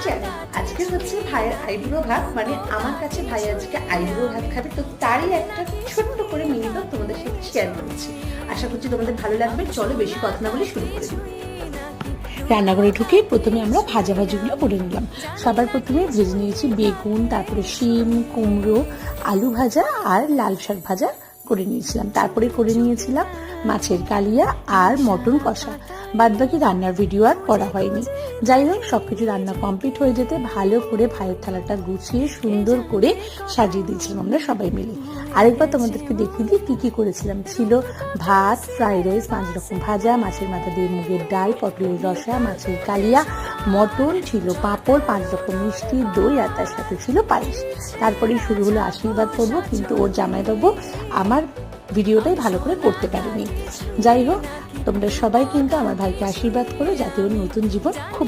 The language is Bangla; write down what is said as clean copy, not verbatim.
চ্যানেল। আজকে হচ্ছে ভাইয়ের আইবুড়ো ভাত, মানে আমার কাছে ভাই আজকে আইবুড়ো ভাত খাবে, তো তারই একটা ছোট্ট করে মিনি ব্লগ তোমাদের সাথে শেয়ার করেছি। আশা করছি তোমাদের ভালো লাগবে। চলো বেশি কথা না বলে শুরু করে দিই। রান্নাঘরে ঢুকে প্রথমে আমরা ভাজাভাজিগুলো করে নিলাম। সবার প্রথমে ভেজে নিয়েছি বেগুন, তারপরে শিম, কুমড়ো, আলু ভাজা আর লাল শাক ভাজা করে নিয়েছিলাম। তারপরে করে নিয়েছিলাম মাছের কালিয়া আর মটন কষা। বাদবাকি রান্নার ভিডিও আর করা হয়নি। যাই হোক, সবকিছু রান্না কমপ্লিট হয়ে যেতে ভালো করে ভাইয়ের থালাটা গুছিয়ে সুন্দর করে সাজিয়ে দিয়েছিলাম আমরা সবাই মিলে। আরেকবার তোমাদেরকে দেখিয়ে দিই কি কি করেছিলাম। ছিল ভাত, ফ্রাইড রাইস, 5 রকম ভাজা, মাছের মাথা দিয়ে মুগের ডাল, পটলের রসা, মাছের কালিয়া, মটন, ছিল পাঁপড়, 5 রকম মিষ্টি, দই, আর তার সাথে ছিল পায়েস। তারপরেই শুরু হলো আশীর্বাদ পর্ব, কিন্তু ওর জামাইবাবু আমার ভিডিওটাই ভালো করে করতে পারেনি। যাই হোক, তোমরা সবাই কিন্তু আমার ভাইকে আশীর্বাদ করো যাতে ওর নতুন জীবন খুব